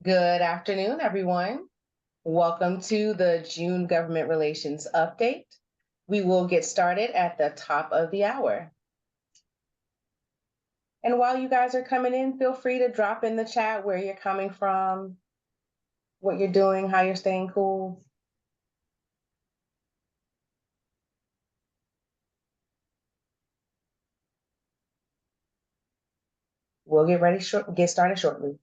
Good afternoon, everyone. Welcome to the June Government Relations Update. We will get started at the top of the hour. And while you guys are coming in, feel free to drop in the chat where you're coming from, what you're doing, how you're staying cool. We'll get started shortly.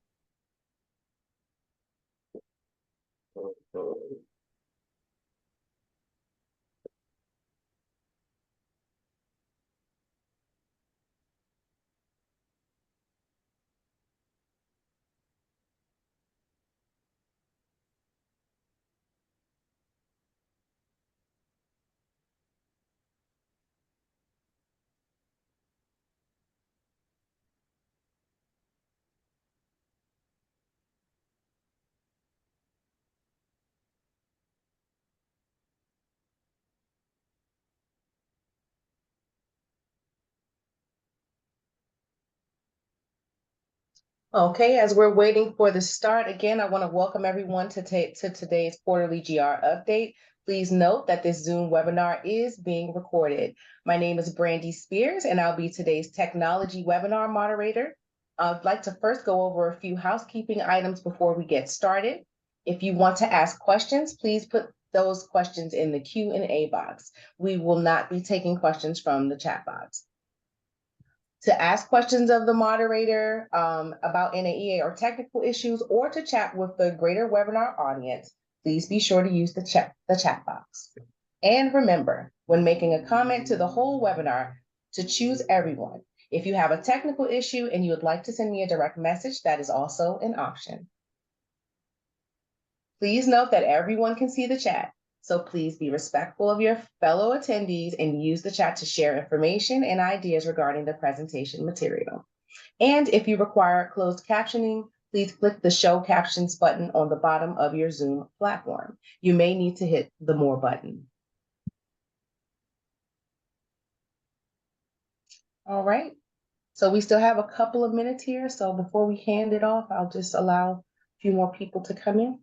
Okay, as we're waiting for the start, again, I want to welcome everyone to today's quarterly GR update. Please note that this Zoom webinar is being recorded. My name is Brandy Spears, and I'll be today's technology webinar moderator. I'd like to first go over a few housekeeping items before we get started. If you want to ask questions, please put those questions in the Q&A box. We will not be taking questions from the chat box. To ask questions of the moderator about NAEA or technical issues, or to chat with the greater webinar audience, please be sure to use the chat box. And remember, when making a comment to the whole webinar, to choose everyone. If you have a technical issue and you would like to send me a direct message, that is also an option. Please note that everyone can see the chat. So please be respectful of your fellow attendees and use the chat to share information and ideas regarding the presentation material. And if you require closed captioning, please click the Show Captions button on the bottom of your Zoom platform. You may need to hit the More button. All right, so we still have a couple of minutes here. So before we hand it off, I'll just allow a few more people to come in.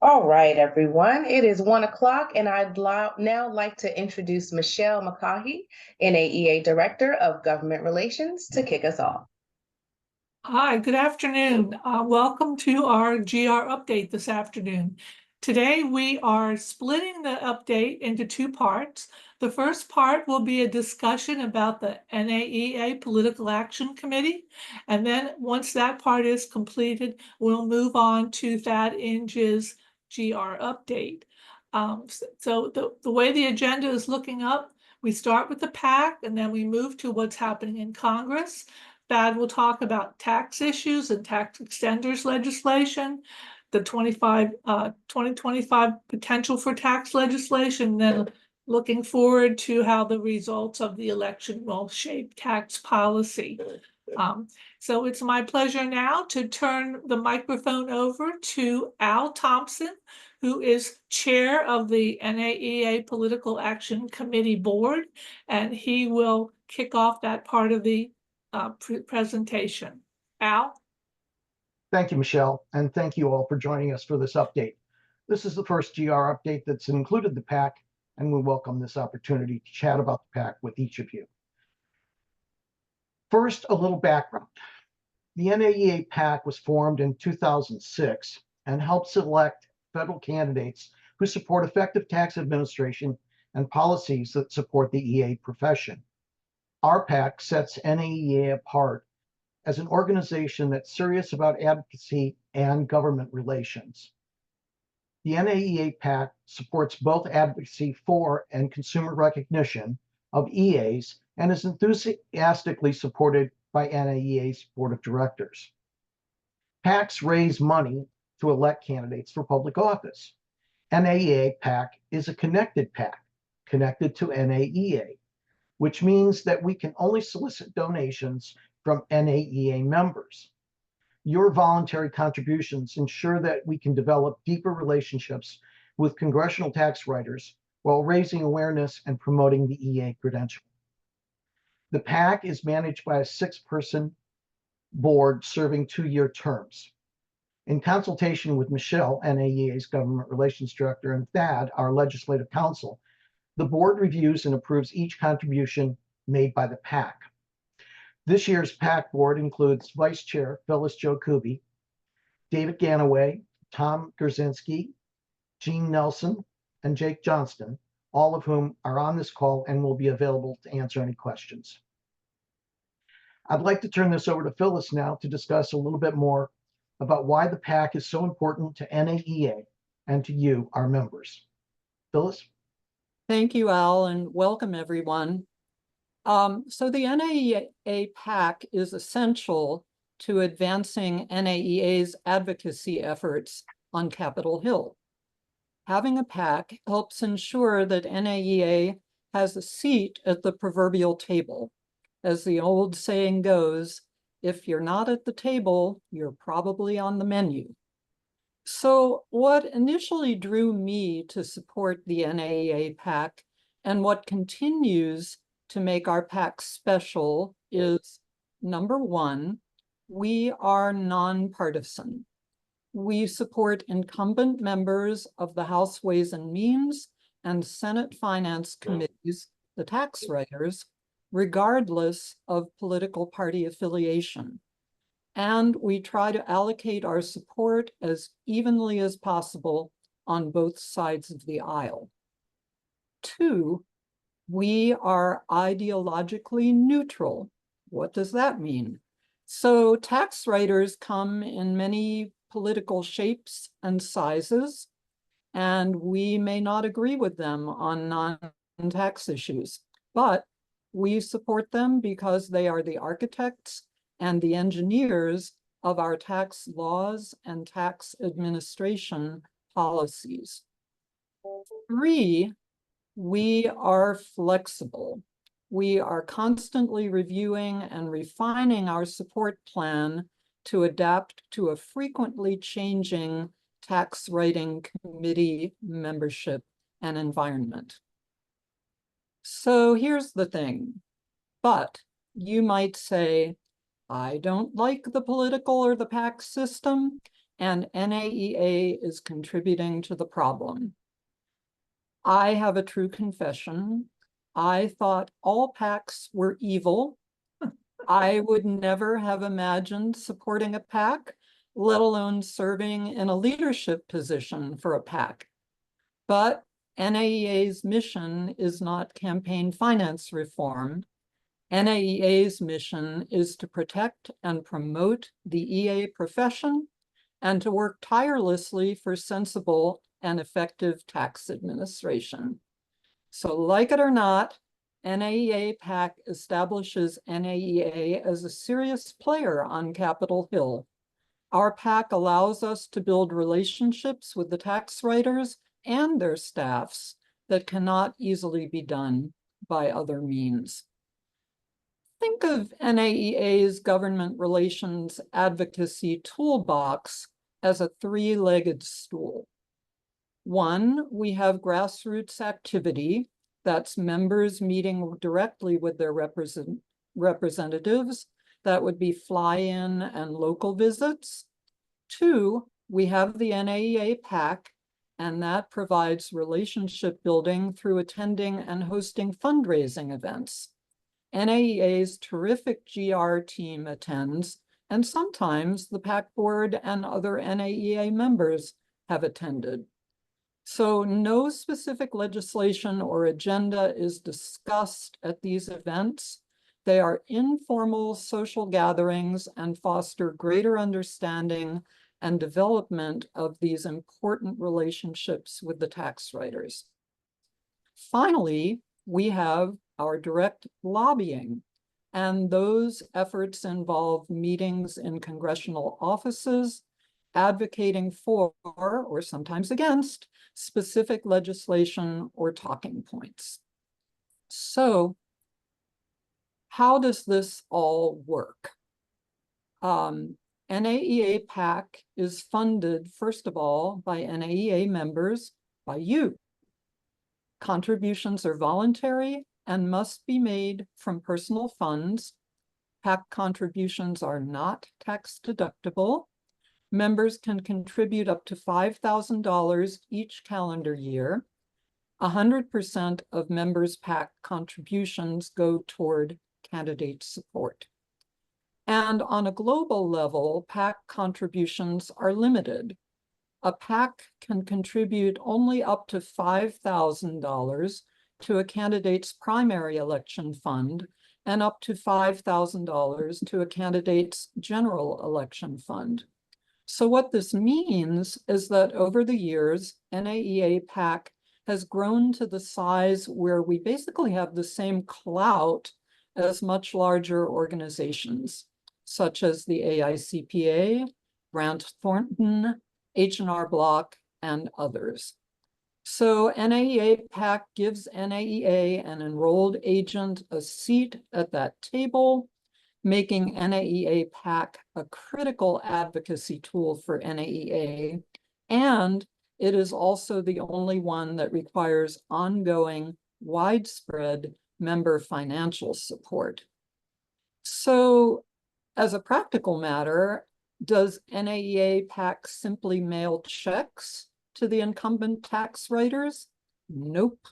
All right, everyone. It is 1 o'clock, and now like to introduce Michelle McCaughey, NAEA Director of Government Relations, to kick us off. Hi, good afternoon. Welcome to our GR update this afternoon. Today, we are splitting the update into two parts. The first part will be a discussion about the NAEA Political Action Committee. And then once that part is completed, we'll move on to Thad Inge's GR update. So the way the agenda is looking up, we start with the PAC and then we move to what's happening in Congress. Thad will talk about tax issues and tax extenders legislation, the 2025 potential for tax legislation, then looking forward to how the results of the election will shape tax policy. So it's my pleasure now to turn the microphone over to Al Thompson, who is chair of the NAEA Political Action Committee board, and he will kick off that part of the presentation. Al? Thank you, Michelle, and thank you all for joining us for this update. This is the first GR update that's included the PAC, and we welcome this opportunity to chat about the PAC with each of you. First, a little background. The NAEA PAC was formed in 2006 and helps select federal candidates who support effective tax administration and policies that support the EA profession. Our PAC sets NAEA apart as an organization that's serious about advocacy and government relations. The NAEA PAC supports both advocacy for and consumer recognition of EAs and is enthusiastically supported by NAEA's board of directors. PACs raise money to elect candidates for public office. NAEA PAC is a connected PAC, connected to NAEA, which means that we can only solicit donations from NAEA members. Your voluntary contributions ensure that we can develop deeper relationships with congressional tax writers while raising awareness and promoting the EA credential. The PAC is managed by a 6-person board serving 2-year terms. In consultation with Michelle, NAEA's Government Relations Director, and Thad, our Legislative Counsel, the board reviews and approves each contribution made by the PAC. This year's PAC board includes Vice Chair Phyllis Jo Kuby, David Ganaway, Tom Gerzinski, Gene Nelson, and Jake Johnston, all of whom are on this call and will be available to answer any questions. I'd like to turn this over to Phyllis now to discuss a little bit more about why the PAC is so important to NAEA and to you, our members. Phyllis? Thank you, Al, and welcome everyone. So the NAEA PAC is essential to advancing NAEA's advocacy efforts on Capitol Hill. Having a PAC helps ensure that NAEA has a seat at the proverbial table. As the old saying goes, if you're not at the table, you're probably on the menu. So what initially drew me to support the NAEA PAC and what continues to make our PAC special is, number one, we are nonpartisan. We support incumbent members of the House Ways and Means and Senate Finance Committees, the tax writers, regardless of political party affiliation. And we try to allocate our support as evenly as possible on both sides of the aisle. Two, we are ideologically neutral. What does that mean? So tax writers come in many political shapes and sizes, and we may not agree with them on non-tax issues, but we support them because they are the architects and the engineers of our tax laws and tax administration policies. Three, we are flexible. We are constantly reviewing and refining our support plan to adapt to a frequently changing tax writing committee membership and environment. So here's the thing, but you might say, I don't like the political or the PAC system, and NAEA is contributing to the problem. I have a true confession. I thought all PACs were evil. I would never have imagined supporting a PAC, let alone serving in a leadership position for a PAC. But NAEA's mission is not campaign finance reform. NAEA's mission is to protect and promote the EA profession and to work tirelessly for sensible and effective tax administration. So like it or not, NAEA PAC establishes NAEA as a serious player on Capitol Hill. Our PAC allows us to build relationships with the tax writers and their staffs that cannot easily be done by other means. Think of NAEA's government relations advocacy toolbox as a three-legged stool. One, we have grassroots activity, that's members meeting directly with their representatives. That would be fly-in and local visits. Two, we have the NAEA PAC, and that provides relationship building through attending and hosting fundraising events. NAEA's terrific GR team attends, and sometimes the PAC board and other NAEA members have attended. So no specific legislation or agenda is discussed at these events. They are informal social gatherings and foster greater understanding and development of these important relationships with the tax writers. Finally, we have our direct lobbying, and those efforts involve meetings in congressional offices, advocating for, or sometimes against, specific legislation or talking points. So, how does this all work? NAEA PAC is funded, first of all, by NAEA members, by you. Contributions are voluntary and must be made from personal funds. PAC contributions are not tax deductible. Members can contribute up to $5,000 each calendar year. 100% of members' PAC contributions go toward candidate support. And on a global level, PAC contributions are limited. A PAC can contribute only up to $5,000 to a candidate's primary election fund and up to $5,000 to a candidate's general election fund. So what this means is that over the years, NAEA PAC has grown to the size where we basically have the same clout as much larger organizations, such as the AICPA, Grant Thornton, H&R Block, and others. So NAEA PAC gives NAEA, an enrolled agent, a seat at that table, making NAEA PAC a critical advocacy tool for NAEA, and it is also the only one that requires ongoing, widespread member financial support. So, as a practical matter, does NAEA PAC simply mail checks to the incumbent tax writers? Nope.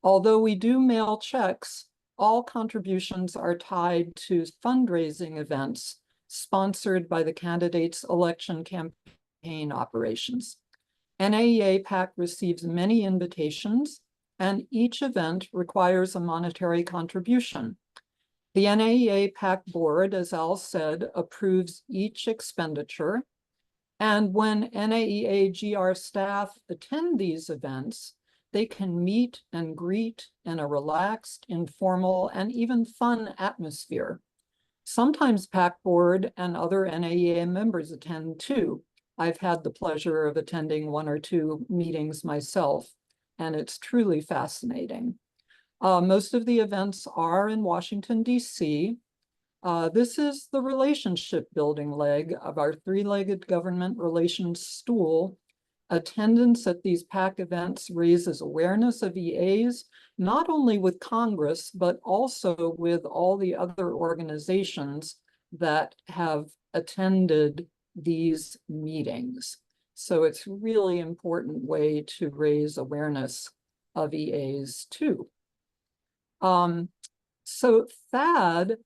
Although we do mail checks, all contributions are tied to fundraising events sponsored by the candidate's election campaign operations. NAEA PAC receives many invitations, and each event requires a monetary contribution. The NAEA PAC board, as Al said, approves each expenditure, and when NAEA GR staff attend these events, they can meet and greet in a relaxed, informal, and even fun atmosphere. Sometimes PAC board and other NAEA members attend too. I've had the pleasure of attending one or two meetings myself, and it's truly fascinating. Most of the events are in Washington, D.C. This is the relationship building leg of our three-legged government relations stool. Attendance at these PAC events raises awareness of EAs, not only with Congress, but also with all the other organizations that have attended these meetings. So it's really important way to raise awareness of EAs too. So Thad,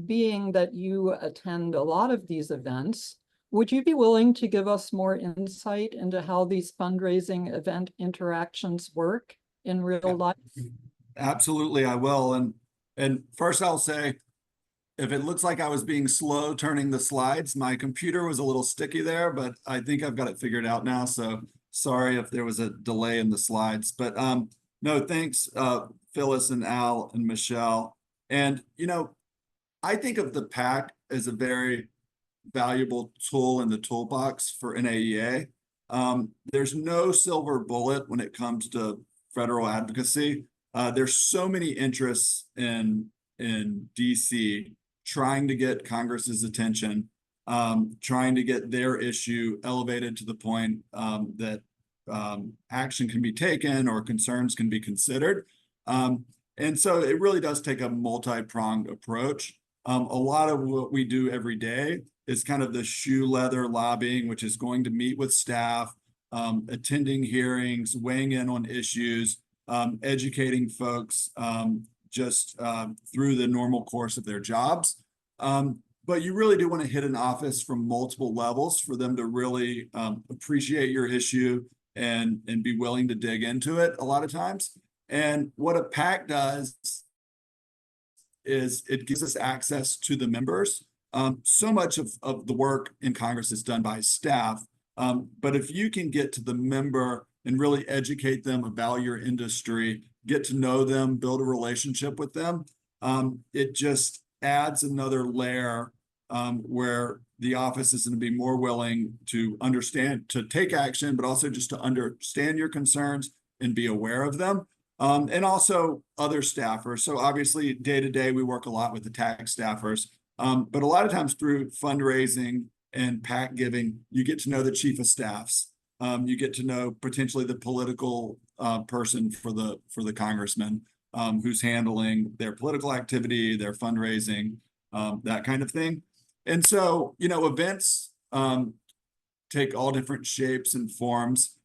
being that you attend a lot of these events, would you be willing to give us more insight into how these fundraising event interactions work in real life? Absolutely, I will. And first I'll say, if it looks like I was being slow turning the slides, my computer was a little sticky there, but I think I've got it figured out now. So sorry if there was a delay in the slides. But no, thanks, Phyllis and Al and Michelle. And, you know, I think of the PAC as a very valuable tool in the toolbox for NAEA. There's no silver bullet when it comes to federal advocacy. There's so many interests in DC trying to get Congress's attention, trying to get their issue elevated to the point that action can be taken or concerns can be considered. And so it really does take a multi-pronged approach. A lot of what we do every day is kind of the shoe leather lobbying, which is going to meet with staff, attending hearings, weighing in on issues, educating folks just through the normal course of their jobs. But you really do want to hit an office from multiple levels for them to really appreciate your issue and be willing to dig into it a lot of times. And what a PAC does is it gives us access to the members. So much of the work in Congress is done by staff. But if you can get to the member and really educate them about your industry, get to know them, build a relationship with them, it just adds another layer where the office is going to be more willing to understand, to take action, but also just to understand your concerns and be aware of them. And also other staffers. So obviously day to day, we work a lot with the tax staffers, but a lot of times through fundraising and PAC giving, you get to know the chief of staffs. You get to know potentially the political person for the congressman who's handling their political activity, their fundraising, that kind of thing. And so, you know, events take all different shapes and forms.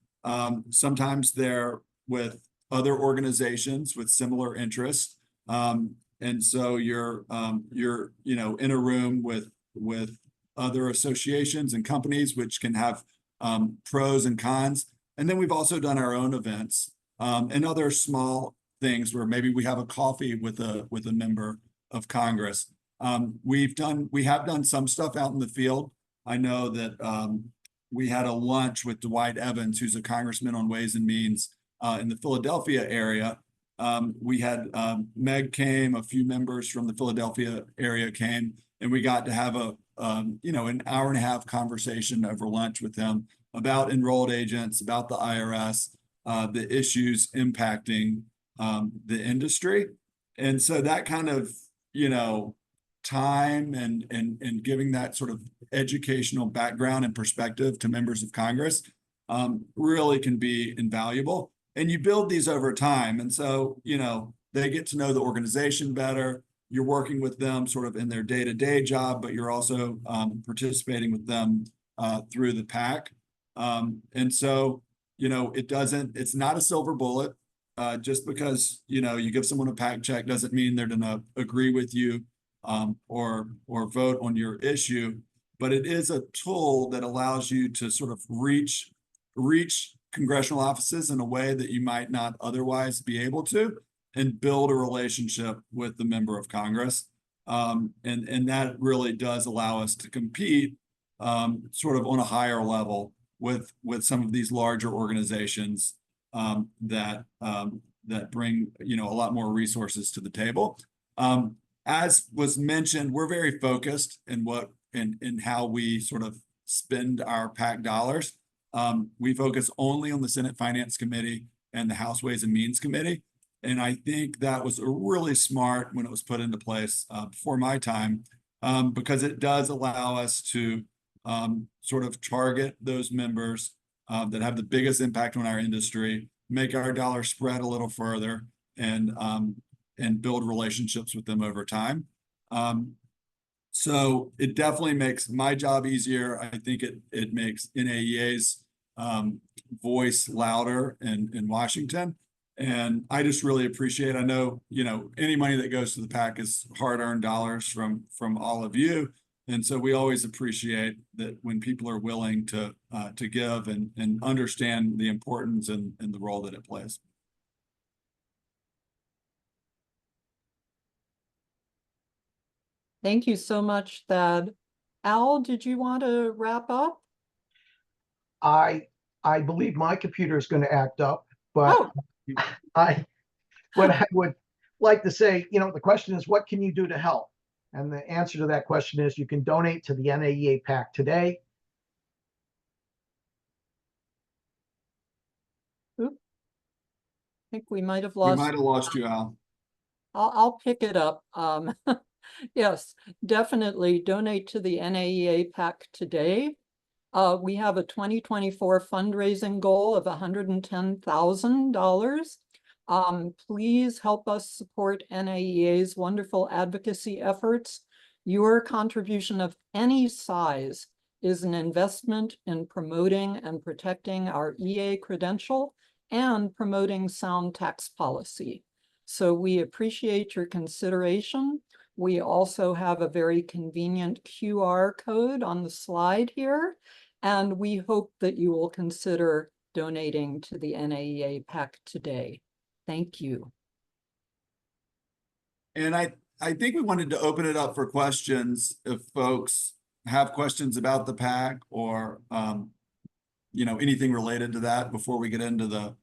Sometimes they're with other organizations with similar interests. And so you're you know, in a room with other associations and companies, which can have pros and cons. And then we've also done our own events and other small things where maybe we have a coffee with a member of Congress. We have done some stuff out in the field. I know that we had a lunch with Dwight Evans, who's a congressman on Ways and Means in the Philadelphia area. We had Meg came, a few members from the Philadelphia area came, and we got to have a you know, an hour and a half conversation over lunch with them about enrolled agents, about the IRS, the issues impacting the industry. And so that kind of, you know, time and giving that sort of educational background and perspective to members of Congress really can be invaluable. And you build these over time. And so, you know, they get to know the organization better. You're working with them sort of in their day-to-day job, but you're also participating with them through the PAC. And so, you know, it's not a silver bullet. Just because, you know, you give someone a PAC check doesn't mean they're going to agree with you or vote on your issue, but it is a tool that allows you to sort of reach congressional offices in a way that you might not otherwise be able to, and build a relationship with the member of Congress. And that really does allow us to compete sort of on a higher level with some of these larger organizations that bring, you know, a lot more resources to the table. As was mentioned, we're very focused in how we sort of spend our PAC dollars. We focus only on the Senate Finance Committee and the House Ways and Means Committee. And I think that was really smart when it was put into place before my time, because it does allow us to sort of target those members that have the biggest impact on our industry, make our dollar spread a little further, and build relationships with them over time. So it definitely makes my job easier. I think it makes NAEA's voice louder in Washington. And I just really appreciate, I know, any money that goes to the PAC is hard-earned dollars from all of you. And so we always appreciate that when people are willing to give and understand the importance and the role that it plays. Thank you so much, Thad. Al, did you want to wrap up? I believe my computer is going to act up, but Oh, what I would like to say, the question is, what can you do to help? And the answer to that question is you can donate to the NAEA PAC today. I think we might have We lost. might have lost you, Al. I'll pick it up. Yes, definitely donate to the NAEA PAC today. We have a 2024 fundraising goal of $110,000. Please help us support NAEA's wonderful advocacy efforts. Your contribution of any size is an investment in promoting and protecting our EA credential and promoting sound tax policy. So we appreciate your consideration. We also have a very convenient QR code on the slide here, and we hope that you will consider donating to the NAEA PAC today. Thank you. And I think we wanted to open it up for questions if folks have questions about the PAC or anything related to that before we get into the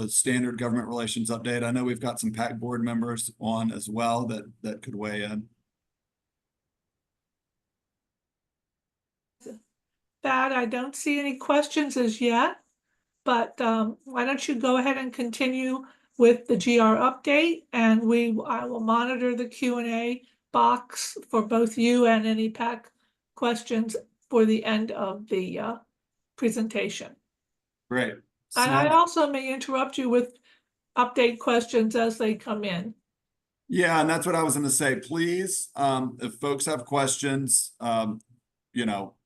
standard government relations update. I know we've got some PAC board members on as well that could weigh in. That I don't see any questions as yet, but why don't you go ahead and continue with the GR update, and I will monitor the Q&A box for both you and any PAC questions for the end of the presentation. Great. I also may interrupt you with update questions as they come in. Yeah, and that's what I was going to say. Please, if folks have questions,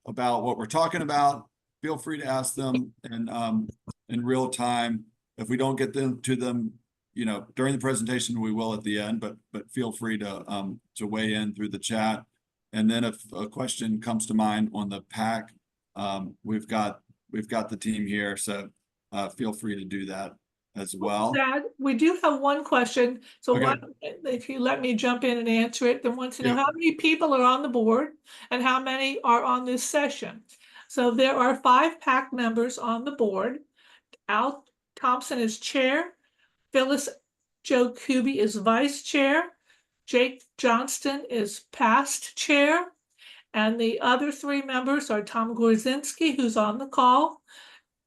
about what we're talking about, feel free to ask them in real time. If we don't get to them, during the presentation, we will at the end, but feel free to weigh in through the chat. And then if a question comes to mind on the PAC, we've got the team here, so feel free to do that as well. Dad, we do have one question, so Okay. if you let me jump in and answer it, then want to know Yeah. how many people are on the board and how many are on this session. So there are 5 PAC members on the board. Al Thompson is chair, Phyllis Joe Kuby is vice chair, Jake Johnston is past chair, and the other 3 members are Tom Gorzinski, who's on the call,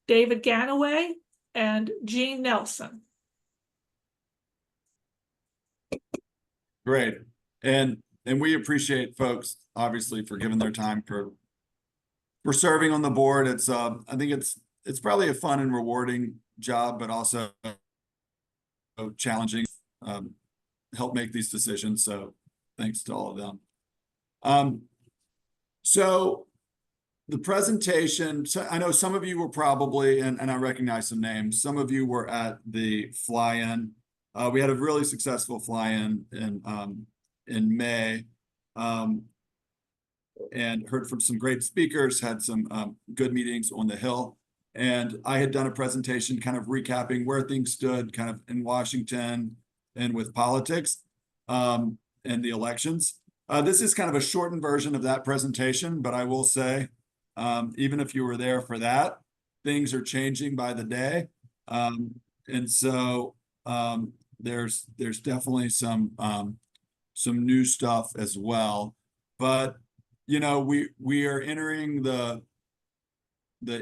David Ganaway, and Jean Nelson. Great. And we appreciate folks obviously for giving their time for serving on the board. It's I think it's probably a fun and rewarding job, but also challenging. Help make these decisions. So thanks to all of them. So the presentation, so I know some of you were probably, and I recognize some names, some of you were at the fly-in. We had a really successful fly-in in May, and heard from some great speakers, had some good meetings on the Hill. And I had done a presentation kind of recapping where things stood kind of in Washington and with politics and the elections. This is kind of a shortened version of that presentation, but I will say, even if you were there for that, things are changing by the day. And so there's definitely some new stuff as well. But, we are entering the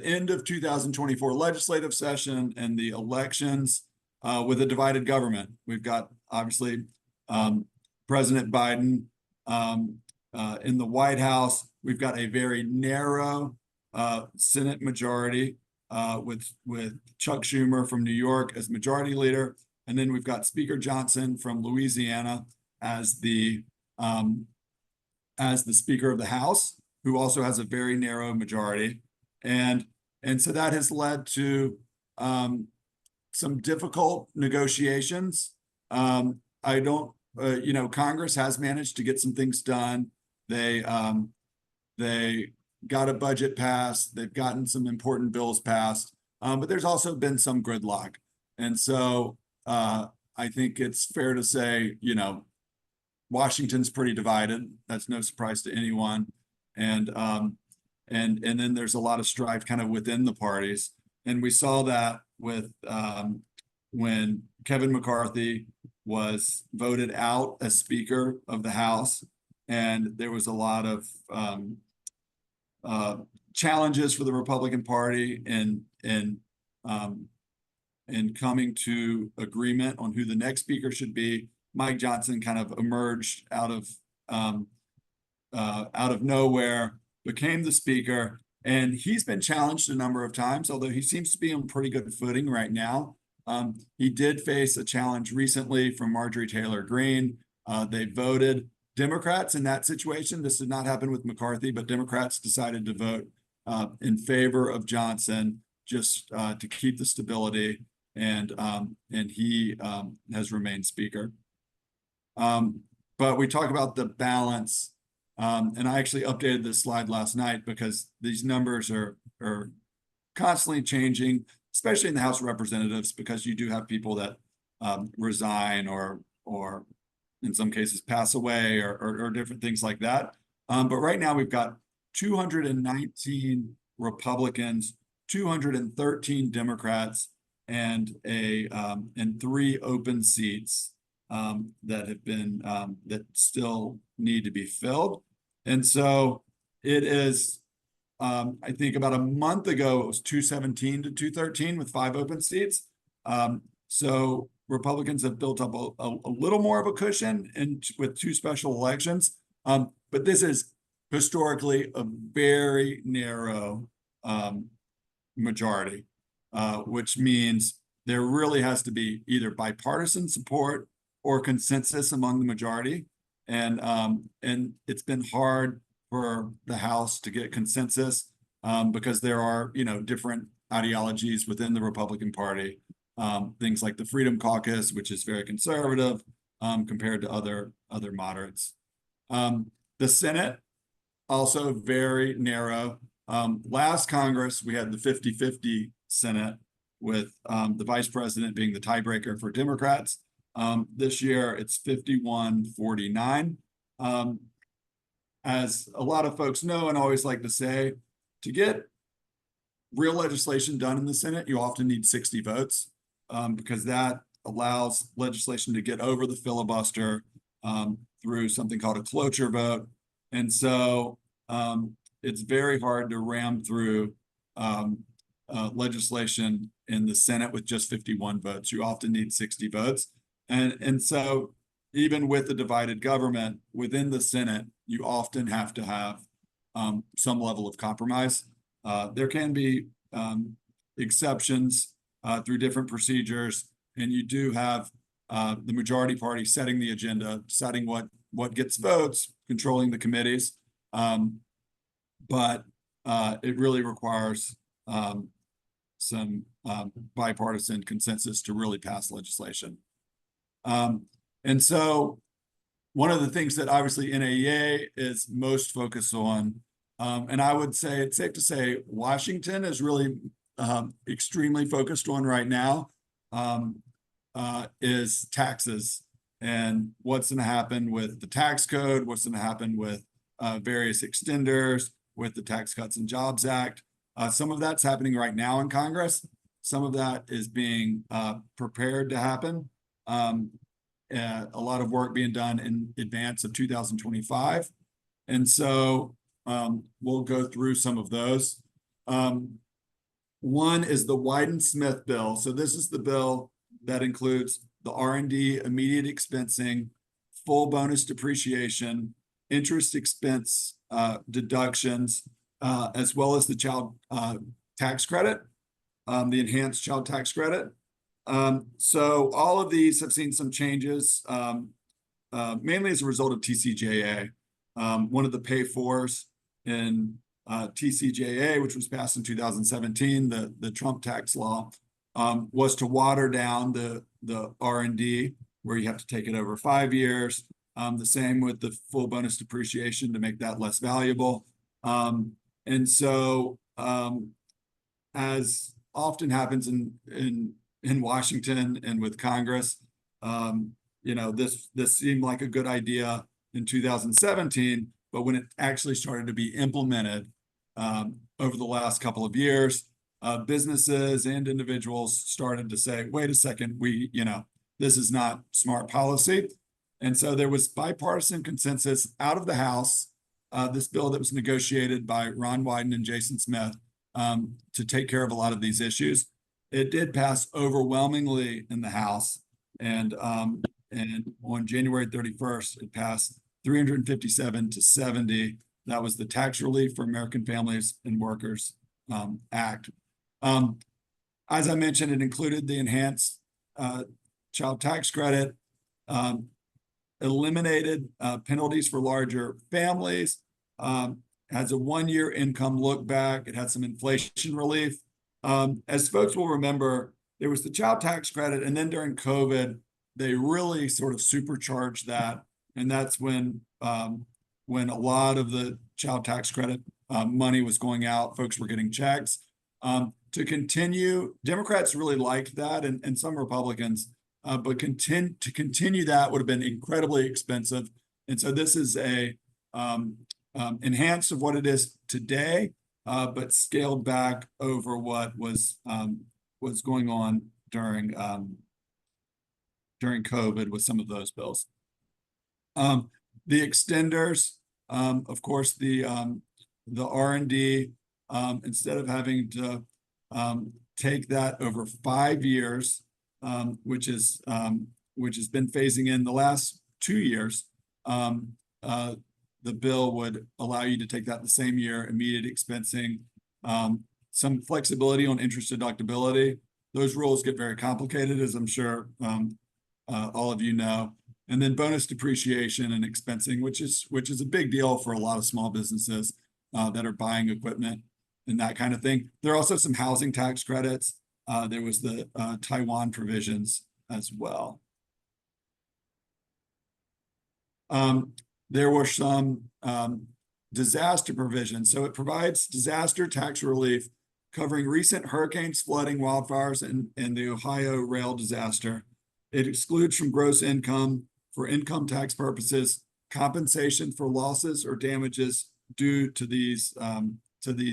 end of 2024 legislative session and the elections with a divided government. We've got, obviously, President Biden in the White House. We've got a very narrow Senate majority with Chuck Schumer from New York as majority leader. And then we've got Speaker Johnson from Louisiana as the as the Speaker of the House, who also has a very narrow majority. And so that has led to some difficult negotiations. I don't, Congress has managed to get some things done. They got a budget passed. They've gotten some important bills passed, but there's also been some gridlock. And so I think it's fair to say, Washington's pretty divided. That's no surprise to anyone. And then there's a lot of strife kind of within the parties. And we saw that with when Kevin McCarthy was voted out as Speaker of the House, and there was a lot of challenges for the Republican Party in coming to agreement on who the next Speaker should be. Mike Johnson kind of emerged out of nowhere, became the Speaker, and he's been challenged a number of times, although he seems to be on pretty good footing right now. He did face a challenge recently from Marjorie Taylor Greene. They voted Democrats in that situation. This did not happen with McCarthy, but Democrats decided to vote in favor of Johnson just to keep the stability, and he has remained Speaker. But we talk about the balance, and I actually updated this slide last night because these numbers are constantly changing, especially in the House of Representatives, because you do have people that resign or in some cases pass away or different things like that. But right now we've got 219 Republicans, 213 Democrats, and 3 open seats that have been that still need to be filled. And so it is, I think about a month ago, it was 217 to 213 with 5 open seats. So Republicans have built up a little more of a cushion with 2 special elections. But this is historically a very narrow majority, which means there really has to be either bipartisan support or consensus among the majority. And it's been hard for the House to get consensus because there are, different ideologies within the Republican Party. Things like the Freedom Caucus, which is very conservative compared to other moderates. The Senate, also very narrow. Last Congress, we had the 50-50 Senate with the Vice President being the tiebreaker for Democrats. This year, it's 51-49. As a lot of folks know and always like to say, to get real legislation done in the Senate, you often need 60 votes because that allows legislation to get over the filibuster through something called a cloture vote. And so it's very hard to ram through legislation in the Senate with just 51 votes. You often need 60 votes. And so even with the divided government within the Senate, you often have to have some level of compromise. There can be exceptions through different procedures, and you do have the majority party setting the agenda, deciding what gets votes, controlling the committees. But it really requires some bipartisan consensus to really pass legislation. And so one of the things that obviously NAEA is most focused on, and I would say it's safe to say Washington is really extremely focused on right now, is taxes and what's going to happen with the tax code, what's going to happen with various extenders, with the Tax Cuts and Jobs Act. Some of that's happening right now in Congress. Some of that is being prepared to happen. A lot of work being done in advance of 2025. And so we'll go through some of those. One is the Wyden-Smith bill. So this is the bill that includes the R&D immediate expensing, full bonus depreciation, interest expense deductions, as well as the child tax credit, the enhanced child tax credit. So all of these have seen some changes, mainly as a result of TCJA. one of the pay-fors in TCJA, which was passed in 2017, the Trump tax law, was to water down the R&D, where you have to take it over 5 years. The same with the full bonus depreciation to make that less valuable. And so, as often happens in Washington and with Congress, this seemed like a good idea in 2017, but when it actually started to be implemented over the last couple of years, businesses and individuals started to say, wait a second, this is not smart policy. And so there was bipartisan consensus out of the House, this bill that was negotiated by Ron Wyden and Jason Smith to take care of a lot of these issues. It did pass overwhelmingly in the House, and on January 31st, it passed 357 to 70. That was the Tax Relief for American Families and Workers Act. As I mentioned, it included the enhanced child tax credit, eliminated penalties for larger families, has a 1-year income look back. It had some inflation relief. As folks will remember, there was the child tax credit, and then during COVID, they really sort of supercharged that. And that's when a lot of the child tax credit money was going out, folks were getting checks. To continue, Democrats really liked that, and some Republicans, but to continue that would have been incredibly expensive. And so this is a enhanced of what it is today, but scaled back over what was going on during COVID with some of those bills. The extenders, of course, the R&D, instead of having to take that over 5 years, which has been phasing in the last 2 years, the bill would allow you to take that the same year, immediate expensing, some flexibility on interest deductibility. Those rules get very complicated, as I'm sure all of you know. And then bonus depreciation and expensing, which is a big deal for a lot of small businesses that are buying equipment and that kind of thing. There are also some housing tax credits. There was the Taiwan provisions as well. There were some disaster provisions. So it provides disaster tax relief covering recent hurricanes, flooding, wildfires, and the Ohio rail disaster. It excludes from gross income, for income tax purposes, compensation for losses or damages due to these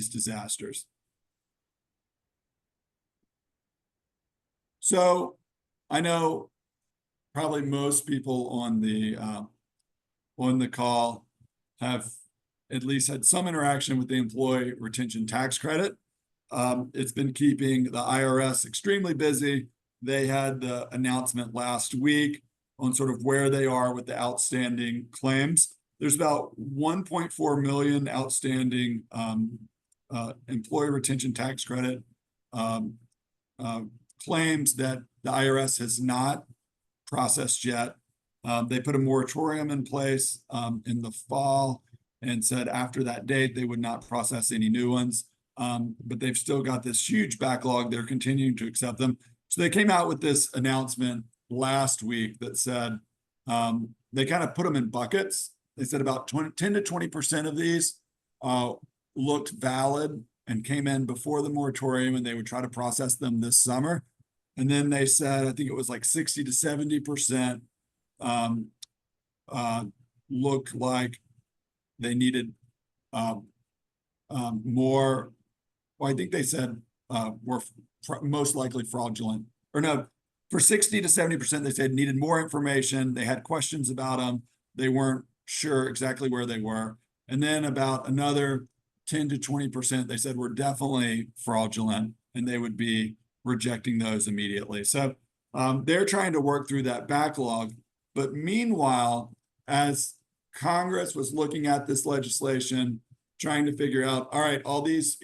disasters. So I know probably most people on the call have at least had some interaction with the employee retention tax credit. It's been keeping the IRS extremely busy. They had the announcement last week on sort of where they are with the outstanding claims. There's about 1.4 million outstanding employee retention tax credit claims that the IRS has not processed yet. They put a moratorium in place in the fall and said after that date, they would not process any new ones. But they've still got this huge backlog. They're continuing to accept them. So they came out with this announcement last week that said they kind of put them in buckets. They said about 10 to 20% of these looked valid and came in before the moratorium, and they would try to process them this summer. And then they said, I think it was like 60 to 70% looked like they needed more. Well, I think they said were most likely fraudulent. Or no, for 60 to 70%, they said needed more information. They had questions about them. They weren't sure exactly where they were. And then about another 10 to 20%, they said were definitely fraudulent, and they would be rejecting those immediately. So they're trying to work through that backlog. But meanwhile, as Congress was looking at this legislation, trying to figure out, all right, all these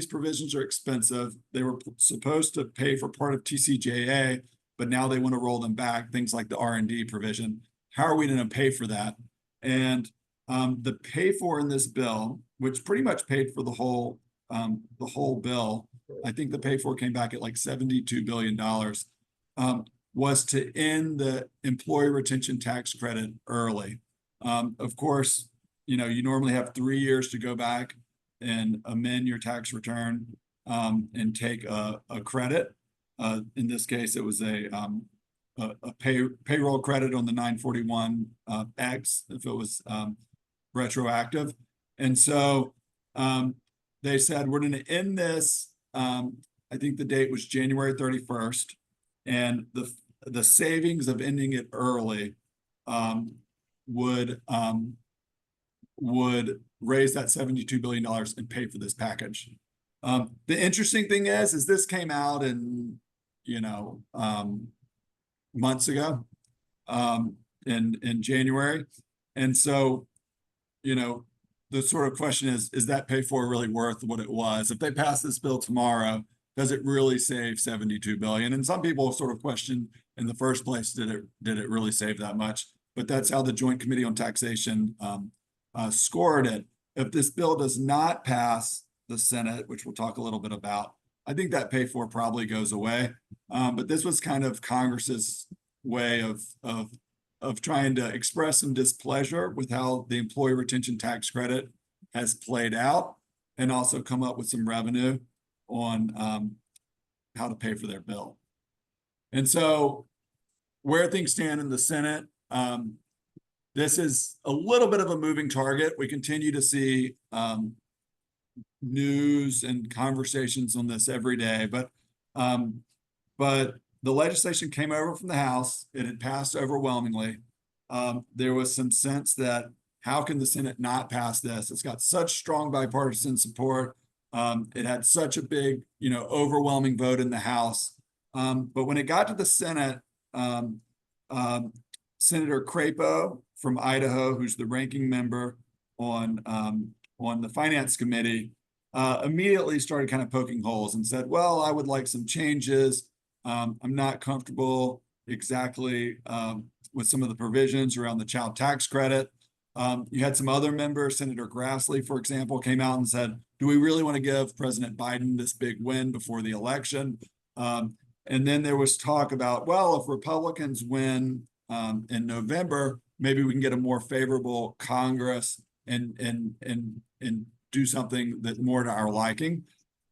provisions are expensive. They were supposed to pay for part of TCJA, but now they want to roll them back, things like the R&D provision. How are we going to pay for that? And The pay for in this bill, which pretty much paid for the whole bill, I think the pay for came back at like $72 billion, was to end the employee retention tax credit early. Of course, you normally have 3 years to go back and amend your tax return and take a credit. In this case, it was a payroll credit on the 941 X if it was retroactive. And so they said, we're going to end this. I think the date was January 31st. And the savings of ending it early would raise that $72 billion and pay for this package. The interesting thing is this came out in, months ago, in January. And so, the sort of question is that pay for really worth what it was? If they pass this bill tomorrow, does it really save $72 billion? And some people sort of question in the first place, did it really save that much? But that's how the Joint Committee on Taxation scored it. If this bill does not pass the Senate, which we'll talk a little bit about, I think that pay for probably goes away. But this was kind of Congress's way of trying to express some displeasure with how the employee retention tax credit has played out, and also come up with some revenue on how to pay for their bill. And so where things stand in the Senate, this is a little bit of a moving target. We continue to see news and conversations on this every day, but the legislation came over from the House. It had passed overwhelmingly. There was some sense that how can the Senate not pass this? It's got such strong bipartisan support. It had such a big, overwhelming vote in the House. But when it got to the Senate, Senator Crapo from Idaho, who's the ranking member on the Finance Committee, immediately started kind of poking holes and said, well, I would like some changes. I'm not comfortable exactly with some of the provisions around the child tax credit. You had some other members, Senator Grassley, for example, came out and said, do we really want to give President Biden this big win before the election? And then there was talk about, well, if Republicans win in November, maybe we can get a more favorable Congress and do something that's more to our liking.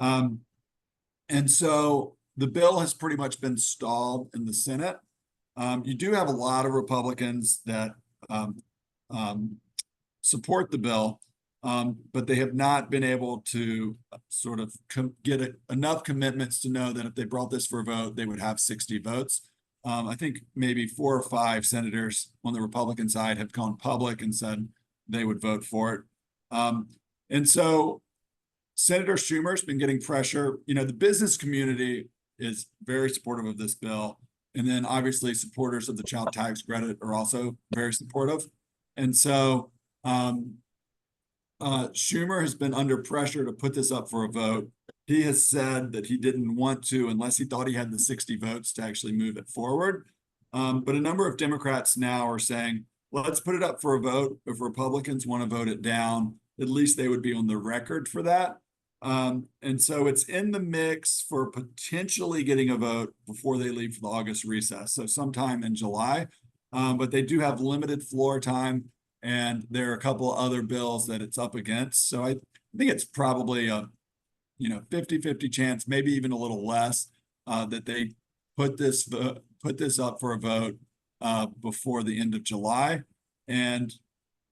And so the bill has pretty much been stalled in the Senate. You do have a lot of Republicans that support the bill, but they have not been able to sort of get enough commitments to know that if they brought this for a vote, they would have 60 votes. I think maybe 4 or 5 senators on the Republican side have gone public and said they would vote for it. And so Senator Schumer's been getting pressure. The business community is very supportive of this bill. And then obviously supporters of the child tax credit are also very supportive. And so Schumer has been under pressure to put this up for a vote. He has said that he didn't want to unless he thought he had the 60 votes to actually move it forward. But a number of Democrats now are saying, let's put it up for a vote. If Republicans want to vote it down, at least they would be on the record for that. And so it's in the mix for potentially getting a vote before they leave for the August recess. So sometime in July, but they do have limited floor time, and there are a couple of other bills that it's up against. So I think it's probably a 50-50 chance, maybe even a little less, that they put this up for a vote before the end of July. And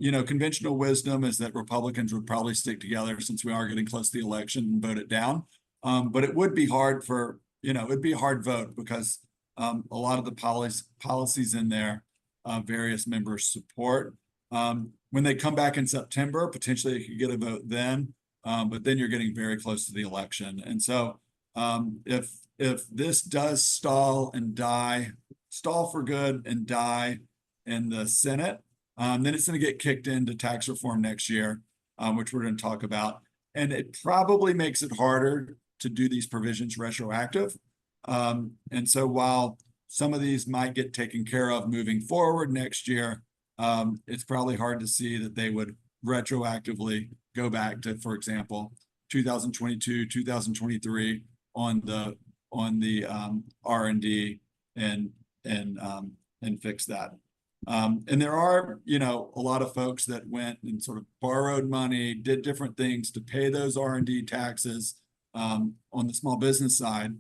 conventional wisdom is that Republicans would probably stick together since we are getting close to the election and vote it down. But it would be hard for, it'd be a hard vote because a lot of the policies in there, various members support. When they come back in September, potentially you could get a vote then, but then you're getting very close to the election. And so if this does stall for good and die in the Senate, then it's going to get kicked into tax reform next year, which we're going to talk about. And it probably makes it harder to do these provisions retroactive. And so while some of these might get taken care of moving forward next year, it's probably hard to see that they would retroactively go back to, for example, 2022, 2023 on the R&D and fix that. And there are, you know, a lot of folks that went and sort of borrowed money, did different things to pay those R&D taxes on the small business side,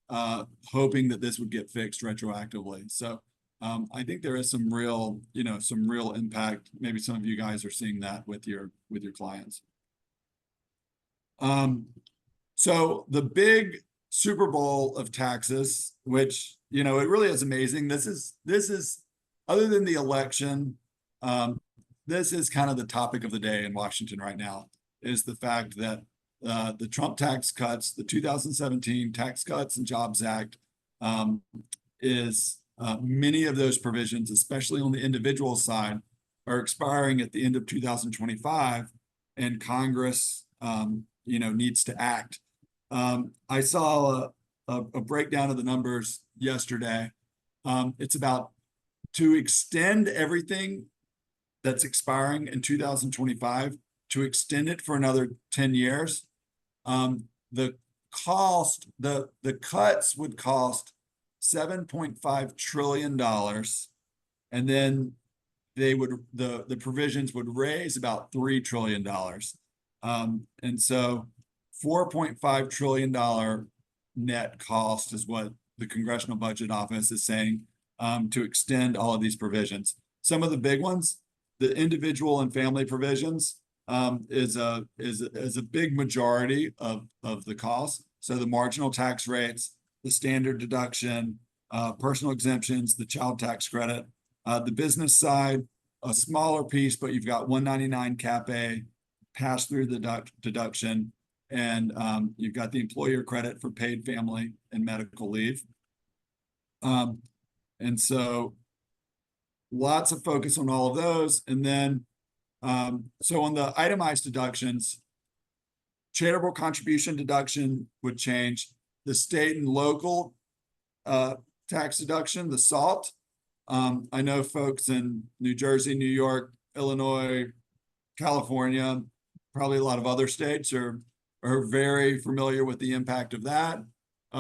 hoping that this would get fixed retroactively. So I think there is some real, you know, some real impact. Maybe some of you guys are seeing that with your clients. So the big Super Bowl of taxes, which, you know, it really is amazing. This is other than the election, this is kind of the topic of the day in Washington right now, is the fact that the Trump tax cuts, the 2017 Tax Cuts and Jobs Act, many of those provisions, especially on the individual side, are expiring at the end of 2025, and Congress, you know, needs to act. I saw a breakdown of the numbers yesterday. It's about to extend everything that's expiring in 2025, to extend it for another 10 years. The cuts would cost $7.5 trillion. And then the provisions would raise about $3 trillion. And so $4.5 trillion net cost is what the Congressional Budget Office is saying to extend all of these provisions. Some of the big ones, the individual and family provisions, is a big majority of the cost. So the marginal tax rates, the standard deduction, personal exemptions, the child tax credit, the business side, a smaller piece, but you've got 199 Cap A, pass through the deduction, and you've got the employer credit for paid family and medical leave. And so lots of focus on all of those. And then, so on the itemized deductions, charitable contribution deduction would change. The state and local tax deduction, the SALT. I know folks in New Jersey, New York, Illinois, California, probably a lot of other states are very familiar with the impact of that.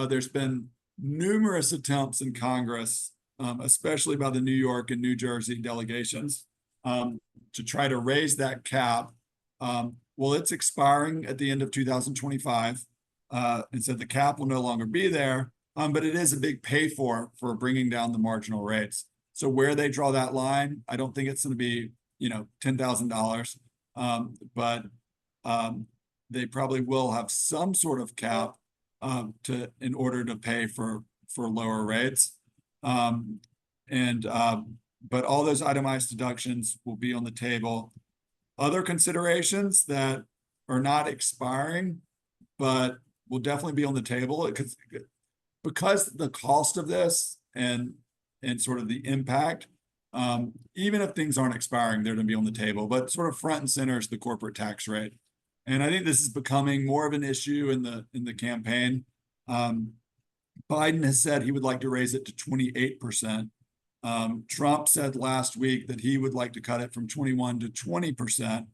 There's been numerous attempts in Congress, especially by the New York and New Jersey delegations, to try to raise that cap. Well, it's expiring at the end of 2025. And so the cap will no longer be there, but it is a big pay for bringing down the marginal rates. So where they draw that line, I don't think it's going to be, you know, $10,000, but they probably will have some sort of cap in order to pay for lower rates. But all those itemized deductions will be on the table. Other considerations that are not expiring, but will definitely be on the table because the cost of this and sort of the impact, even if things aren't expiring, they're going to be on the table. But sort of front and center is the corporate tax rate, and I think this is becoming more of an issue in the campaign. Biden has said he would like to raise it to 28%. Trump said last week that he would like to cut it from 21 to 20%.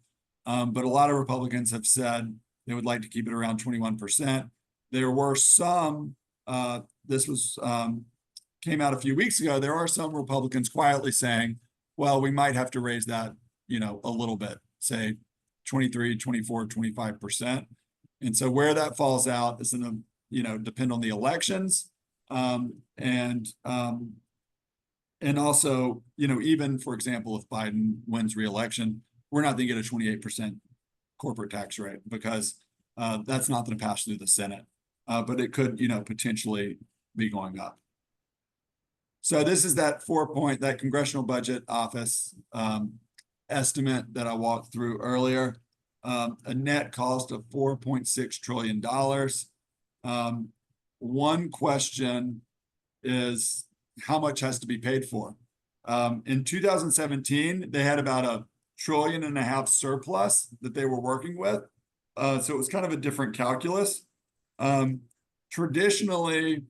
But a lot of Republicans have said they would like to keep it around 21%. There were some, came out a few weeks ago, there are some Republicans quietly saying, well, we might have to raise that, you know, a little bit, say 23, 24, 25%. And so where that falls out is going to, you know, depend on the elections. And also, you know, even, for example, if Biden wins re-election, we're not going to get a 28% corporate tax rate because that's not going to pass through the Senate. But it could, you know, potentially be going up. So this is that that Congressional Budget Office estimate that I walked through earlier. A net cost of $4.6 trillion. One question is how much has to be paid for? In 2017, they had about $1.5 trillion surplus that they were working with. So it was kind of a different calculus. Traditionally,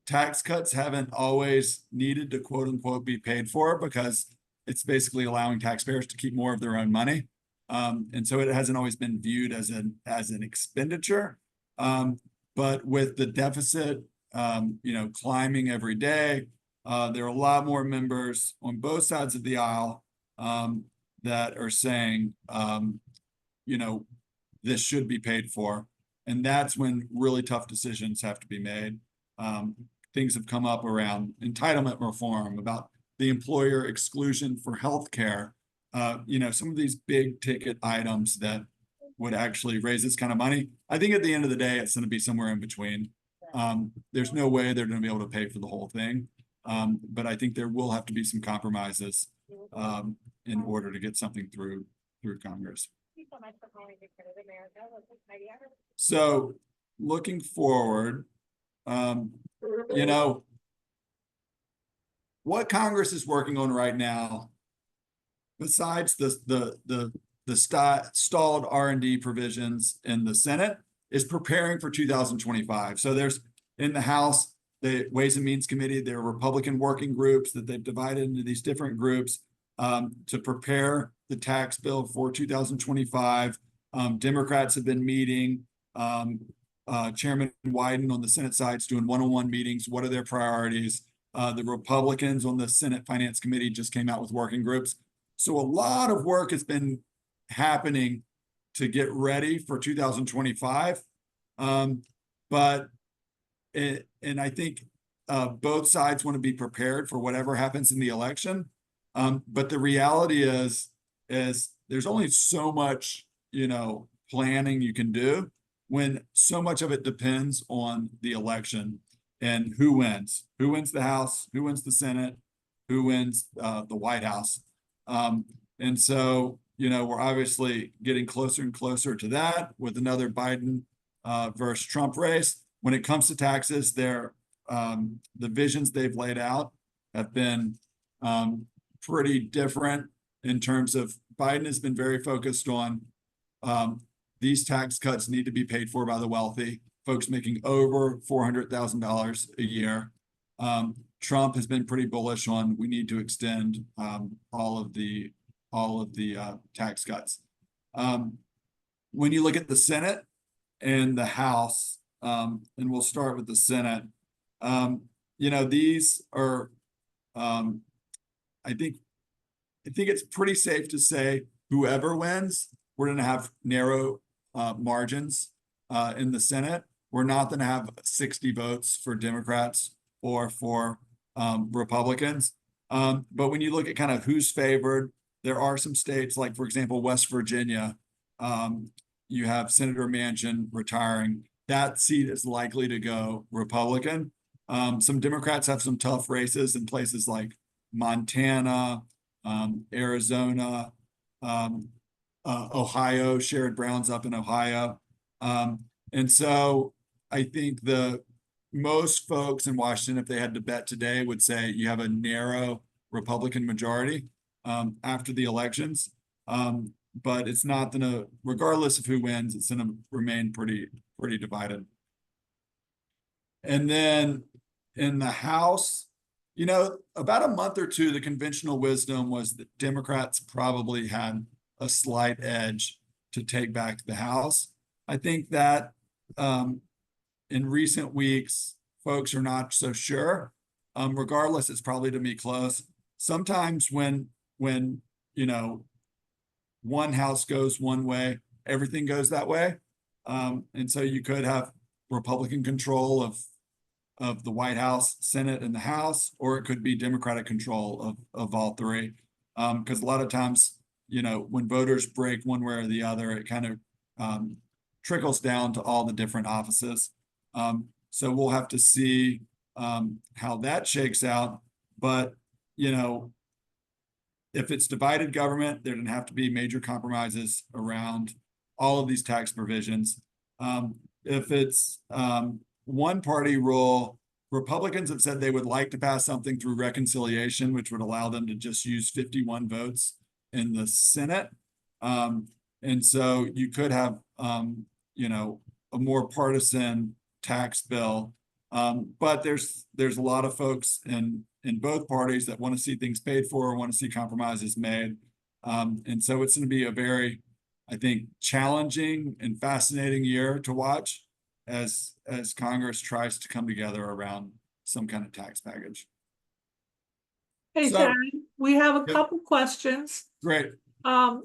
tax cuts haven't always needed to quote unquote be paid for because it's basically allowing taxpayers to keep more of their own money. And so it hasn't always been viewed as an expenditure. But with the deficit, climbing every day, there are a lot more members on both sides of the aisle that are saying, this should be paid for. And that's when really tough decisions have to be made. Things have come up around entitlement reform, about the employer exclusion for healthcare. Some of these big ticket items that would actually raise this kind of money. I think at the end of the day, it's going to be somewhere in between. There's no way they're going to be able to pay for the whole thing. But I think there will have to be some compromises in order to get something through Congress. So looking forward, what Congress is working on right now, besides the stalled R&D provisions in the Senate, is preparing for 2025. So there's, in the House, the Ways and Means Committee, there are Republican working groups that they've divided into these different groups to prepare the tax bill for 2025. Democrats have been meeting. Chairman Wyden on the Senate side is doing one-on-one meetings. What are their priorities? The Republicans on the Senate Finance Committee just came out with working groups. So a lot of work has been happening to get ready for 2025. And I think both sides want to be prepared for whatever happens in the election. But the reality is there's only so much, planning you can do when so much of it depends on the election and who wins the House, who wins the Senate, who wins the White House. And so, we're obviously getting closer and closer to that with another Biden versus Trump race. When it comes to taxes, the visions they've laid out have been pretty different in terms of Biden has been very focused on these tax cuts need to be paid for by the wealthy, folks making over $400,000 a year. Trump has been pretty bullish on we need to extend all of the tax cuts. When you look at the Senate and the House, and we'll start with the Senate, these are, I think it's pretty safe to say whoever wins, we're going to have narrow margins in the Senate. We're not going to have 60 votes for Democrats or for Republicans. But when you look at kind of who's favored, there are some states like, for example, West Virginia, you have Senator Manchin retiring. That seat is likely to go Republican. Some Democrats have some tough races in places like Montana, Arizona, Ohio. Sherrod Brown's up in Ohio. And so I think most folks in Washington, if they had to bet today, would say you have a narrow Republican majority after the elections. But it's not going to, regardless of who wins, it's going to remain pretty divided. And then in the House, about a month or two, the conventional wisdom was that Democrats probably had a slight edge to take back the House. I think that in recent weeks, folks are not so sure. Regardless, it's probably to be close. Sometimes when one house goes one way, everything goes that way. And so you could have Republican control of the White House, Senate, and the House, or it could be Democratic control of all three. Because a lot of times, when voters break one way or the other, it kind of trickles down to all the different offices. So we'll have to see how that shakes out. But, if it's divided government, there didn't have to be major compromises around all of these tax provisions. If it's one party rule, Republicans have said they would like to pass something through reconciliation, which would allow them to just use 51 votes in the Senate. And so you could have, a more partisan tax bill But there's a lot of folks in both parties that want to see things paid for, want to see compromises made. And so it's going to be a very, I think, challenging and fascinating year to watch as Congress tries to come together around some kind of tax package. Hey, So- Darren, we have a Yep. couple questions. Great. Now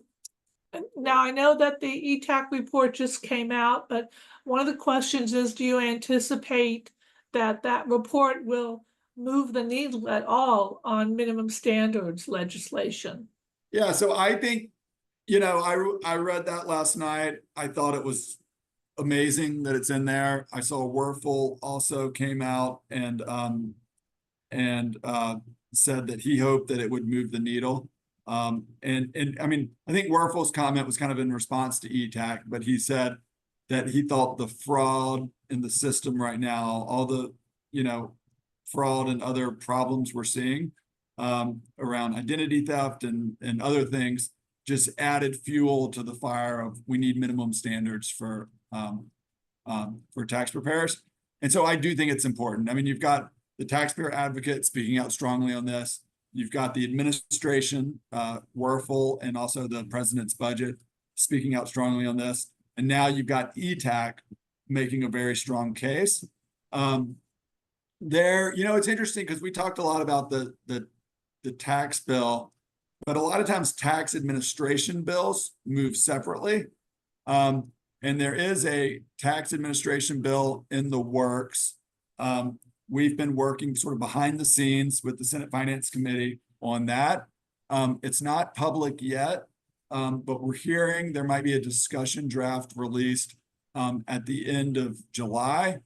I know that the ETAC report just came out, but one of the questions is, do you anticipate that report will move the needle at all on minimum standards legislation? Yeah, so I think, I read that last night. I thought it was amazing that it's in there. I saw Werfel also came out and said that he hoped that it would move the needle. And I mean, I think Werfel's comment was kind of in response to ETAC, but he said that he thought the fraud in the system right now, all the, fraud and other problems we're seeing around identity theft and other things just added fuel to the fire of we need minimum standards for tax preparers. And so I do think it's important. I mean, you've got the taxpayer advocate speaking out strongly on this. You've got the administration, Werfel, and also the president's budget speaking out strongly on this. And now you've got ETAC making a very strong case. It's interesting because we talked a lot about the tax bill, but a lot of times tax administration bills move separately. And there is a tax administration bill in the works. We've been working sort of behind the scenes with the Senate Finance Committee on that. It's not public yet, but we're hearing there might be a discussion draft released at the end of July.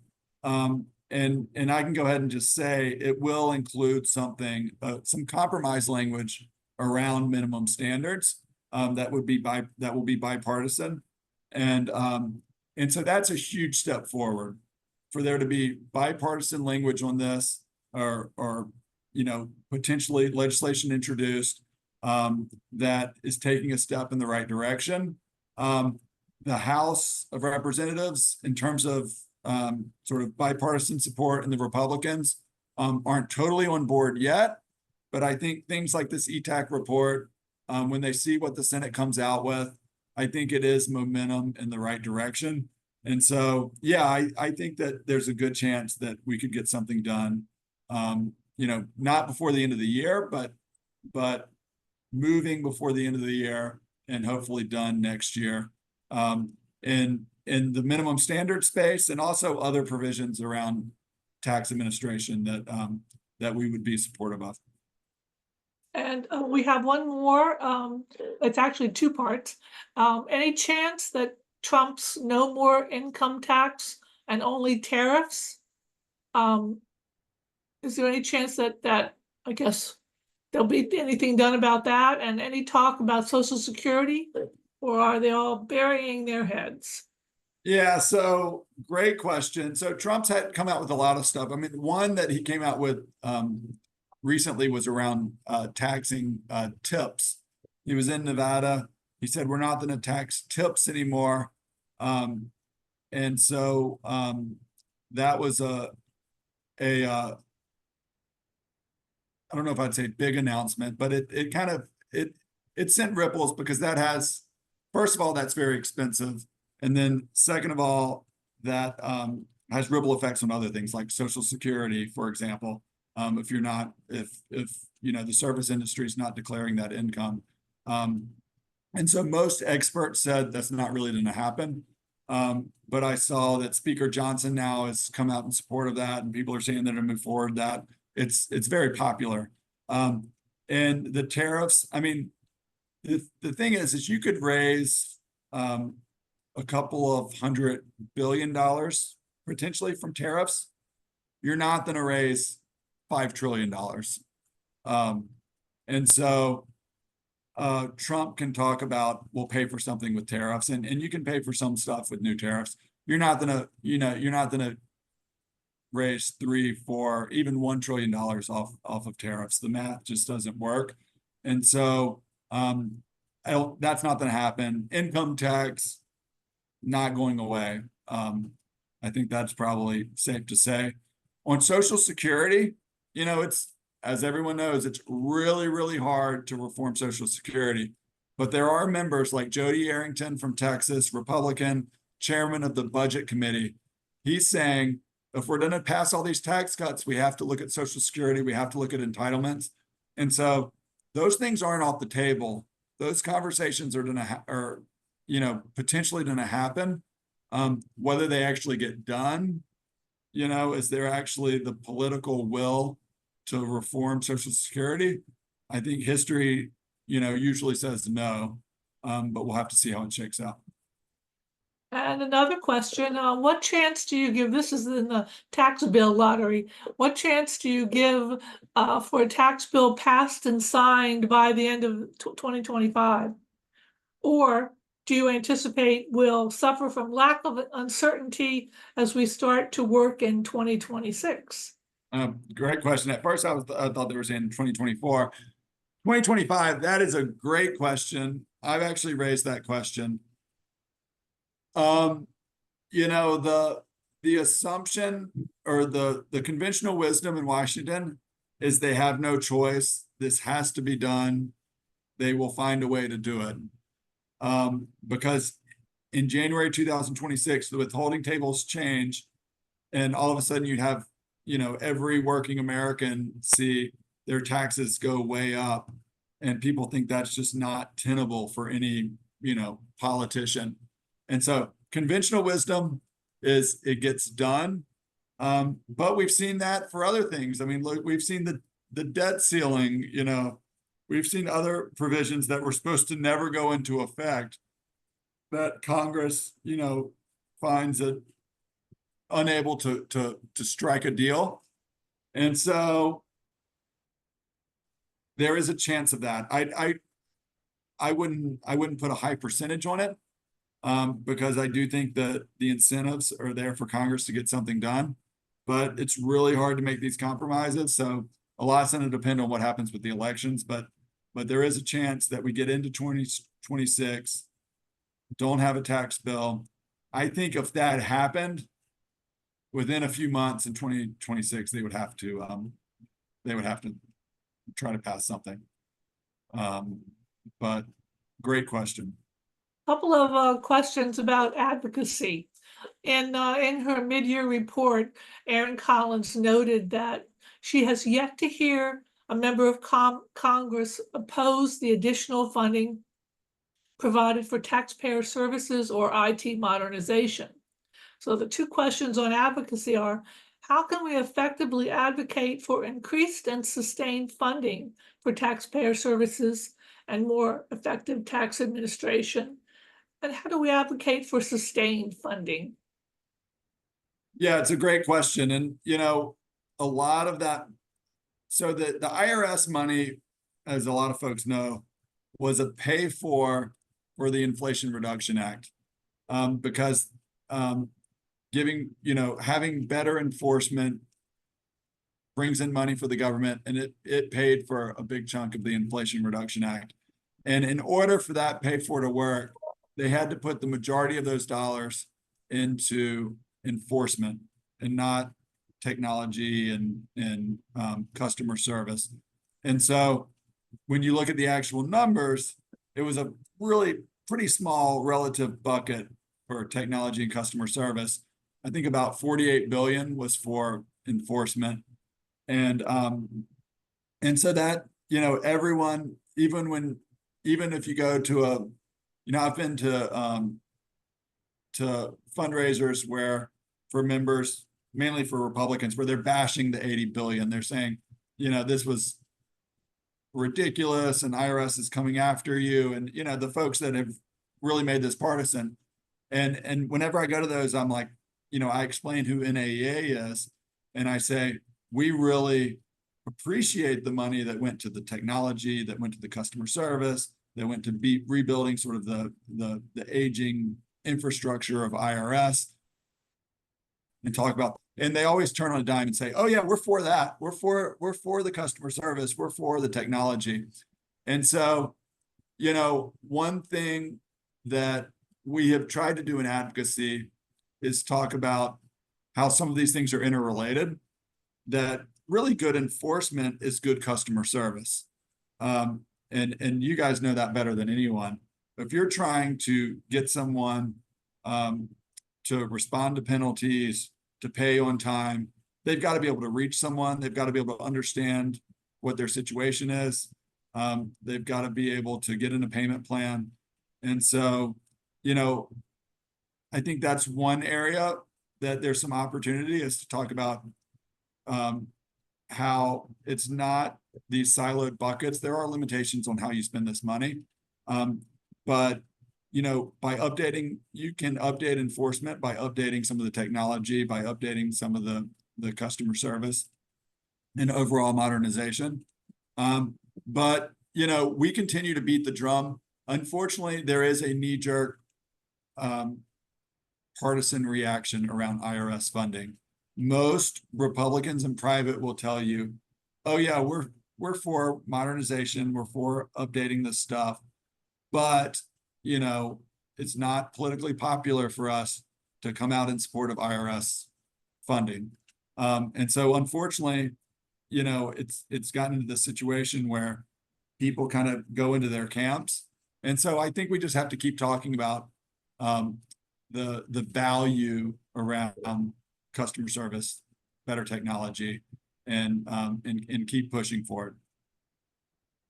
And I can go ahead and just say it will include some compromise language around minimum standards that will be bipartisan. And so that's a huge step forward for there to be bipartisan language on this or potentially legislation introduced that is taking a step in the right direction. The House of Representatives, in terms of sort of bipartisan support, and the Republicans aren't totally on board yet, but I think things like this ETAC report, when they see what the Senate comes out with, I think it is momentum in the right direction. And so, yeah, I think that there's a good chance that we could get something done, not before the end of the year, but moving before the end of the year and hopefully done next year. In the minimum standard space and also other provisions around tax administration that we would be supportive of. And we have one more, it's actually two parts. Any chance that Trump's no more income tax and only tariffs? Is there any chance that I guess there'll be anything done about that, and any talk about Social Security, or are they all burying their heads? Yeah, so great question. So Trump's had come out with a lot of stuff. I mean, one that he came out with recently was around taxing tips. He was in Nevada. He said, we're not going to tax tips anymore. And so that was I don't know if I'd say big announcement, but it kind of, it sent ripples because that has, first of all, that's very expensive. And then second of all, that has ripple effects on other things like Social Security, for example. If the service industry is not declaring that income. And so most experts said that's not really going to happen. But I saw that Speaker Johnson now has come out in support of that, and people are saying they're going to move forward that. It's very popular. And the tariffs, I mean, the thing is you could raise a couple of $100 billion potentially from tariffs. You're not going to raise $5 trillion. And so Trump can talk about, we'll pay for something with tariffs, and you can pay for some stuff with new tariffs. You're not going to raise $3, $4, even $1 trillion off of tariffs. The math just doesn't work. And so that's not going to happen. Income tax, not going away. I think that's probably safe to say. On Social Security, it's, as everyone knows, it's really, really hard to reform Social Security. But there are members like Jody Arrington from Texas, Republican, chairman of the Budget Committee. He's saying, if we're going to pass all these tax cuts, we have to look at Social Security, we have to look at entitlements. And so those things aren't off the table. Those conversations are going to potentially going to happen. Whether they actually get done, is there actually the political will to reform Social Security? I think history, usually says no, but we'll have to see how it shakes out. And another question, what chance do you give, this is in the tax bill lottery, what chance do you give for a tax bill passed and signed by the end of 2025? Or do you anticipate will suffer from lack of uncertainty as we start to work in 2026? Great question. At first, I thought they were saying 2024. 2025, that is a great question. I've actually raised that question. The assumption or the conventional wisdom in Washington is they have no choice. This has to be done. They will find a way to do it. Because in January 2026, the withholding tables change, and all of a sudden you have, every working American see their taxes go way up, and people think that's just not tenable for any, politician. And so conventional wisdom is it gets done. But we've seen that for other things. I mean, look, we've seen the debt ceiling, we've seen other provisions that were supposed to never go into effect that Congress, finds it unable to strike a deal. And so there is a chance of that. I wouldn't put a high percentage on it, because I do think that the incentives are there for Congress to get something done, but it's really hard to make these compromises. So a lot's going to depend on what happens with the elections, but there is a chance that we get into 2026, don't have a tax bill. I think if that happened within a few months in 2026, they would have to try to pass something. But great question. Couple of questions about advocacy. In her mid-year report, Erin Collins noted that she has yet to hear a member of Congress oppose the additional funding provided for taxpayer services or IT modernization. So the two questions on advocacy are, how can we effectively advocate for increased and sustained funding for taxpayer services and more effective tax administration? And how do we advocate for sustained funding? Yeah, it's a great question. And, a lot of that, so the IRS money, as a lot of folks know, was a pay for the Inflation Reduction Act, because having better enforcement brings in money for the government, and it paid for a big chunk of the Inflation Reduction Act. And in order for that pay for to work, they had to put the majority of those dollars into enforcement and not technology and customer service. And so when you look at the actual numbers, it was a really pretty small relative bucket for technology and customer service. I think about 48 billion was for enforcement. And so that, everyone, even if you go to I've been to fundraisers where for members, mainly for Republicans, where they're bashing the 80 billion. They're saying, this was ridiculous and IRS is coming after you. And, the folks that have really made this partisan. And whenever I go to those, I'm like, I explain who NAEA is. And I say, we really appreciate the money that went to the technology, that went to the customer service, that went to rebuilding sort of the aging infrastructure of IRS, and talk about, and they always turn on a dime and say, oh yeah, we're for that. We're for the customer service. We're for the technology. And so, one thing that we have tried to do in advocacy is talk about how some of these things are interrelated. that really good enforcement is good customer service. And you guys know that better than anyone. If you're trying to get someone to respond to penalties, to pay on time, they've got to be able to reach someone. They've got to be able to understand what their situation is. They've got to be able to get in a payment plan. And so, I think that's one area that there's some opportunity is to talk about how it's not these siloed buckets. There are limitations on how you spend this money. But by updating, you can update enforcement by updating some of the technology, by updating some of the customer service and overall modernization. But we continue to beat the drum. Unfortunately, there is a knee-jerk partisan reaction around IRS funding. Most Republicans in private will tell you, oh yeah, we're for modernization, we're for updating this stuff, but it's not politically popular for us to come out in support of IRS funding. And so unfortunately, it's gotten into the situation where people kind of go into their camps. And so I think we just have to keep talking about the value around customer service, better technology, and keep pushing forward.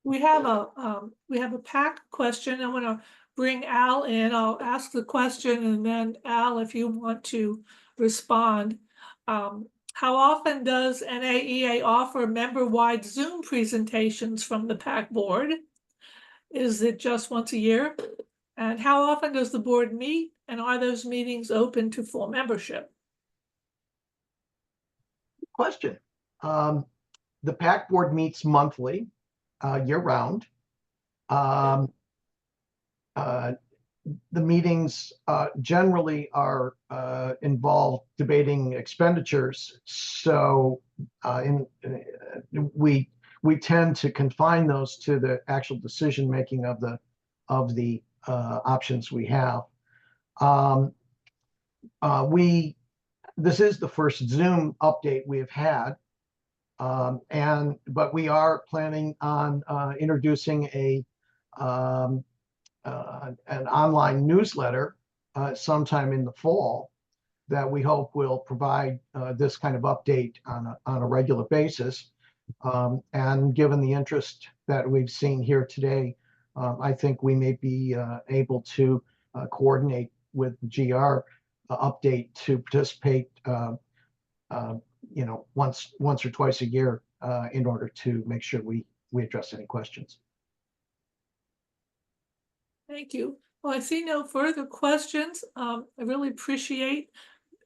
We have a PAC question. I want to bring Al in. I'll ask the question, and then Al, if you want to respond. How often does NAEA offer member-wide Zoom presentations from the PAC board? Is it just once a year? And how often does the board meet? And are those meetings open to full membership? Question. The PAC board meets monthly, year-round. The meetings generally are involve debating expenditures. So we tend to confine those to the actual decision making of the options we have. This is the first Zoom update we have had, but we are planning on introducing an online newsletter sometime in the fall that we hope will provide this kind of update on a regular basis. And given the interest that we've seen here today, I think we may be able to coordinate with the GR update to participate once or twice a year in order to make sure we address any questions. Thank you. Well, I see no further questions. I really appreciate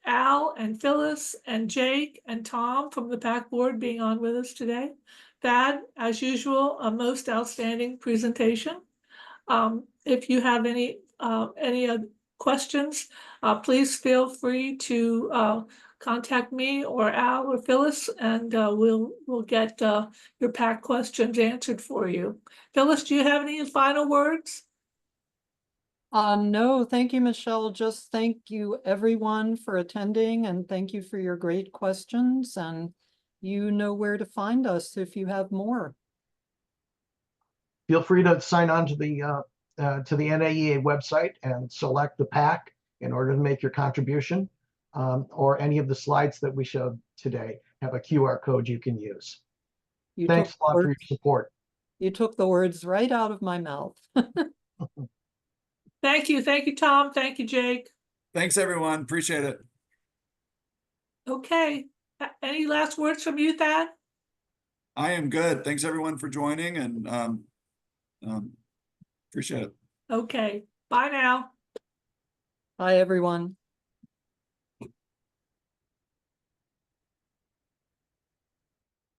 Al and Phyllis and Jake and Tom from the PAC board being on with us today. Thad, as usual, a most outstanding presentation. If you have any questions, please feel free to contact me or Al or Phyllis, and we'll get your PAC questions answered for you. Phyllis, do you have any final words? No, thank you, Michelle. Just thank you everyone for attending, and thank you for your great questions, and you know where to find us if you have more. Feel free to sign on to the NAEA website and select the PAC in order to make your contribution, or any of the slides that we showed today have a QR code you can use. Thanks a lot for your support. You took the words right out of my mouth. Thank you, Tom. Thank you, Jake. Thanks, everyone. Appreciate it. Okay. Any last words from you, Thad? I am good. Thanks, everyone, for joining, and appreciate it. Okay. Bye now. Bye, everyone.